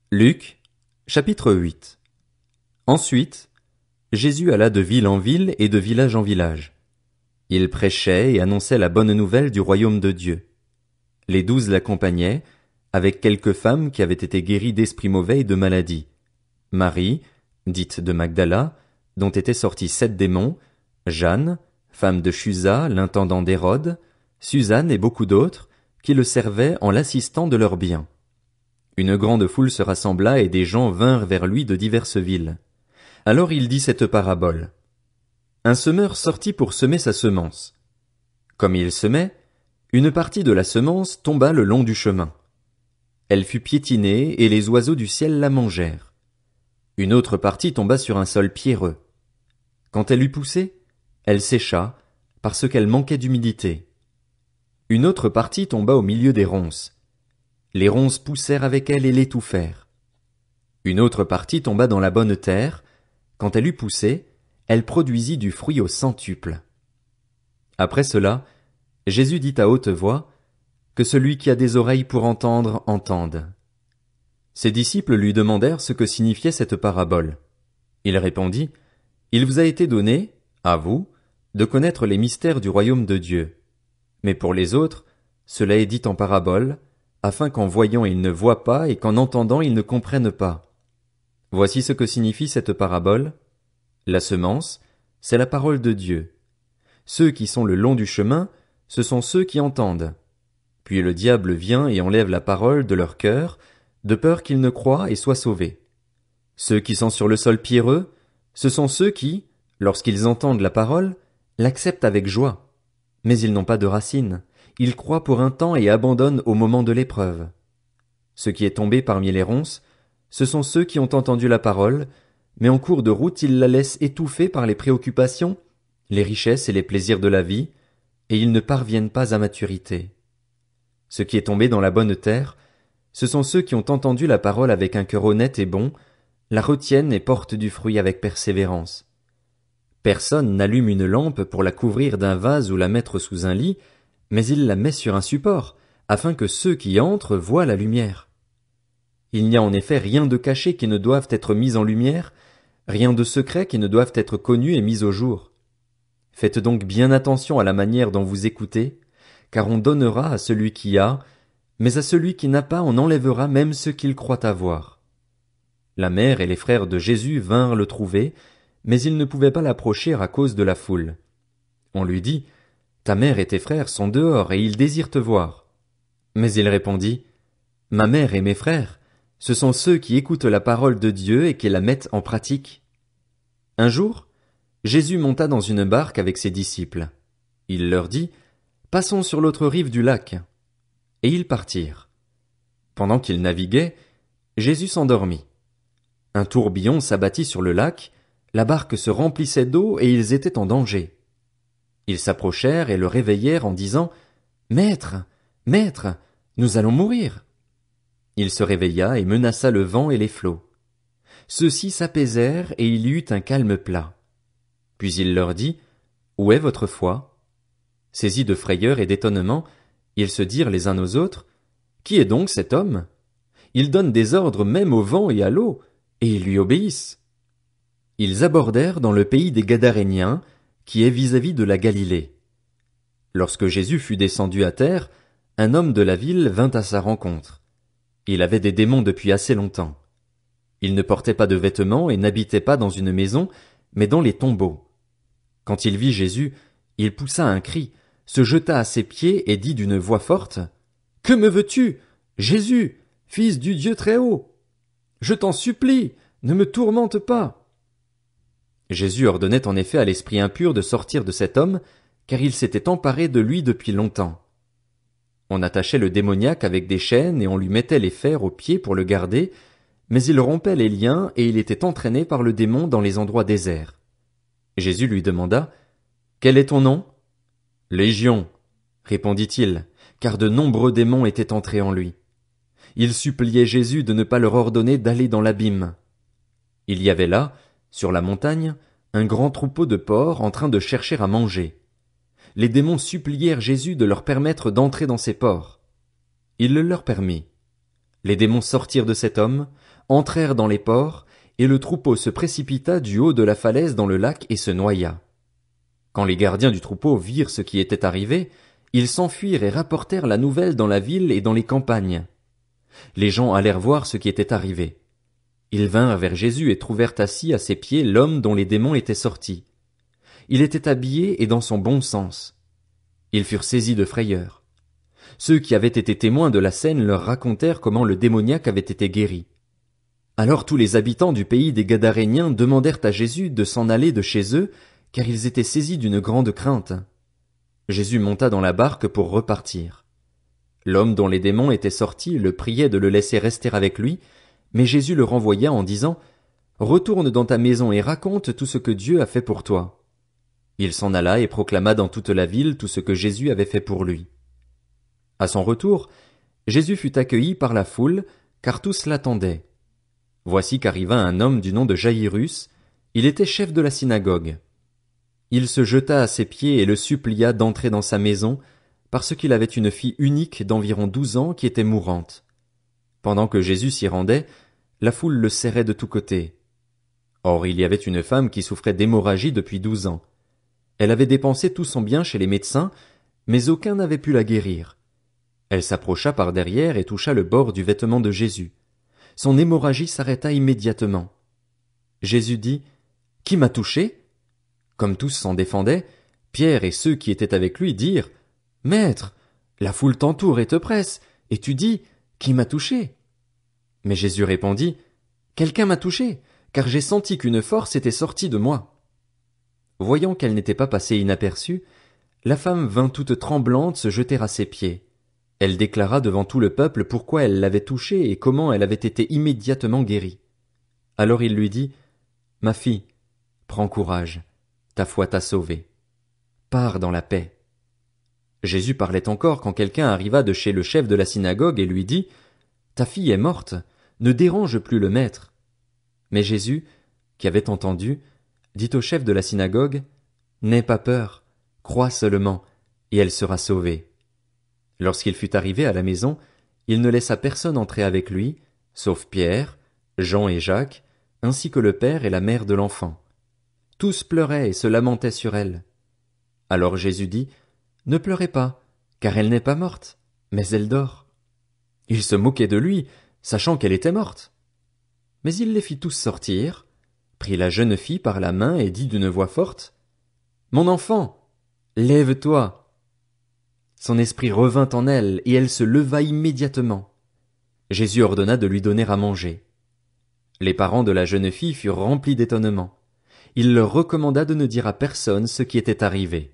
Luc, chapitre 8. Ensuite, Jésus alla de ville en ville et de village en village. Il prêchait et annonçait la bonne nouvelle du royaume de Dieu. Les 12 l'accompagnaient, avec quelques femmes qui avaient été guéries d'esprits mauvais et de maladies. Marie, dite de Magdala, dont étaient sortis 7 démons, Jeanne, femme de Chuza, l'intendant d'Hérode, Suzanne et beaucoup d'autres, qui le servaient en l'assistant de leurs biens. Une grande foule se rassembla et des gens vinrent vers lui de diverses villes. Alors il dit cette parabole. Un semeur sortit pour semer sa semence. Comme il semait, une partie de la semence tomba le long du chemin. Elle fut piétinée et les oiseaux du ciel la mangèrent. Une autre partie tomba sur un sol pierreux. Quand elle eut poussé, elle sécha, parce qu'elle manquait d'humidité. Une autre partie tomba au milieu des ronces. Les ronces poussèrent avec elle et l'étouffèrent. Une autre partie tomba dans la bonne terre. Quand elle eut poussé, elle produisit du fruit au centuple. Après cela, Jésus dit à haute voix, que celui qui a des oreilles pour entendre, entende. Ses disciples lui demandèrent ce que signifiait cette parabole. Il répondit, Il vous a été donné, à vous, de connaître les mystères du royaume de Dieu. Mais pour les autres, cela est dit en parabole, afin qu'en voyant ils ne voient pas et qu'en entendant ils ne comprennent pas. Voici ce que signifie cette parabole. La semence, c'est la parole de Dieu. Ceux qui sont le long du chemin, ce sont ceux qui entendent. Puis le diable vient et enlève la parole de leur cœur, de peur qu'ils ne croient et soient sauvés. Ceux qui sont sur le sol pierreux, ce sont ceux qui, lorsqu'ils entendent la parole, l'acceptent avec joie. Mais ils n'ont pas de racines. Ils croient pour un temps et abandonnent au moment de l'épreuve. Ce qui est tombé parmi les ronces, ce sont ceux qui ont entendu la parole, mais en cours de route ils la laissent étouffer par les préoccupations, les richesses et les plaisirs de la vie, et ils ne parviennent pas à maturité. Ce qui est tombé dans la bonne terre, ce sont ceux qui ont entendu la parole avec un cœur honnête et bon, la retiennent et portent du fruit avec persévérance. Personne n'allume une lampe pour la couvrir d'un vase ou la mettre sous un lit, mais il la met sur un support, afin que ceux qui entrent voient la lumière. Il n'y a en effet rien de caché qui ne doive être mis en lumière, rien de secret qui ne doive être connu et mis au jour. Faites donc bien attention à la manière dont vous écoutez, car on donnera à celui qui a, mais à celui qui n'a pas on enlèvera même ce qu'il croit avoir. La mère et les frères de Jésus vinrent le trouver, mais ils ne pouvaient pas l'approcher à cause de la foule. On lui dit, Ta mère et tes frères sont dehors et ils désirent te voir. Mais il répondit, Ma mère et mes frères, ce sont ceux qui écoutent la parole de Dieu et qui la mettent en pratique. Un jour, Jésus monta dans une barque avec ses disciples. Il leur dit, Passons sur l'autre rive du lac. Et ils partirent. Pendant qu'ils naviguaient, Jésus s'endormit. Un tourbillon s'abattit sur le lac, la barque se remplissait d'eau et ils étaient en danger. Ils s'approchèrent et le réveillèrent en disant, Maître, Maître, nous allons mourir. Il se réveilla et menaça le vent et les flots. Ceux-ci s'apaisèrent et il y eut un calme plat. Puis il leur dit, Où est votre foi? Saisis de frayeur et d'étonnement, ils se dirent les uns aux autres, Qui est donc cet homme? Il donne des ordres même au vent et à l'eau, et ils lui obéissent. Ils abordèrent dans le pays des Gadaréniens, qui est vis-à-vis de la Galilée. Lorsque Jésus fut descendu à terre, un homme de la ville vint à sa rencontre. Il avait des démons depuis assez longtemps. Il ne portait pas de vêtements et n'habitait pas dans une maison, mais dans les tombeaux. Quand il vit Jésus, il poussa un cri, se jeta à ses pieds et dit d'une voix forte, « Que me veux-tu, Jésus, fils du Dieu très haut? Je t'en supplie, ne me tourmente pas. » Jésus ordonnait en effet à l'esprit impur de sortir de cet homme, car il s'était emparé de lui depuis longtemps. On attachait le démoniaque avec des chaînes et on lui mettait les fers aux pieds pour le garder, mais il rompait les liens et il était entraîné par le démon dans les endroits déserts. Jésus lui demanda, « Quel est ton nom? » « Légion, répondit-il, car de nombreux démons étaient entrés en lui. Il suppliait Jésus de ne pas leur ordonner d'aller dans l'abîme. Il y avait là, sur la montagne, un grand troupeau de porcs en train de chercher à manger. Les démons supplièrent Jésus de leur permettre d'entrer dans ces porcs. Il le leur permit. Les démons sortirent de cet homme, entrèrent dans les ports, et le troupeau se précipita du haut de la falaise dans le lac et se noya. Quand les gardiens du troupeau virent ce qui était arrivé, ils s'enfuirent et rapportèrent la nouvelle dans la ville et dans les campagnes. Les gens allèrent voir ce qui était arrivé. Ils vinrent vers Jésus et trouvèrent assis à ses pieds l'homme dont les démons étaient sortis. Il était habillé et dans son bon sens. Ils furent saisis de frayeur. Ceux qui avaient été témoins de la scène leur racontèrent comment le démoniaque avait été guéri. Alors tous les habitants du pays des Gadaréniens demandèrent à Jésus de s'en aller de chez eux, car ils étaient saisis d'une grande crainte. Jésus monta dans la barque pour repartir. L'homme dont les démons étaient sortis le priait de le laisser rester avec lui, mais Jésus le renvoya en disant « Retourne dans ta maison et raconte tout ce que Dieu a fait pour toi. » Il s'en alla et proclama dans toute la ville tout ce que Jésus avait fait pour lui. À son retour, Jésus fut accueilli par la foule, car tous l'attendaient. Voici qu'arriva un homme du nom de Jaïrus, il était chef de la synagogue. Il se jeta à ses pieds et le supplia d'entrer dans sa maison, parce qu'il avait une fille unique d'environ 12 ans qui était mourante. Pendant que Jésus s'y rendait, la foule le serrait de tous côtés. Or il y avait une femme qui souffrait d'hémorragie depuis 12 ans. Elle avait dépensé tout son bien chez les médecins, mais aucun n'avait pu la guérir. Elle s'approcha par derrière et toucha le bord du vêtement de Jésus. Son hémorragie s'arrêta immédiatement. Jésus dit « Qui m'a touché ?» Comme tous s'en défendaient, Pierre et ceux qui étaient avec lui dirent « Maître, la foule t'entoure et te presse, et tu dis « Qui m'a touché ?» Mais Jésus répondit « Quelqu'un m'a touché, car j'ai senti qu'une force était sortie de moi. » Voyant qu'elle n'était pas passée inaperçue, la femme vint toute tremblante se jeter à ses pieds. Elle déclara devant tout le peuple pourquoi elle l'avait touchée et comment elle avait été immédiatement guérie. Alors il lui dit « Ma fille, prends courage, ta foi t'a sauvée. Pars dans la paix. » Jésus parlait encore quand quelqu'un arriva de chez le chef de la synagogue et lui dit « Ta fille est morte, ne dérange plus le maître. » Mais Jésus, qui avait entendu, dit au chef de la synagogue « N'aie pas peur, crois seulement, et elle sera sauvée. » Lorsqu'il fut arrivé à la maison, il ne laissa personne entrer avec lui, sauf Pierre, Jean et Jacques, ainsi que le père et la mère de l'enfant. Tous pleuraient et se lamentaient sur elle. Alors Jésus dit « Ne pleurez pas, car elle n'est pas morte, mais elle dort. » Ils se moquaient de lui, sachant qu'elle était morte. Mais il les fit tous sortir, prit la jeune fille par la main et dit d'une voix forte « Mon enfant, lève-toi !» Son esprit revint en elle, et elle se leva immédiatement. Jésus ordonna de lui donner à manger. Les parents de la jeune fille furent remplis d'étonnement. Il leur recommanda de ne dire à personne ce qui était arrivé.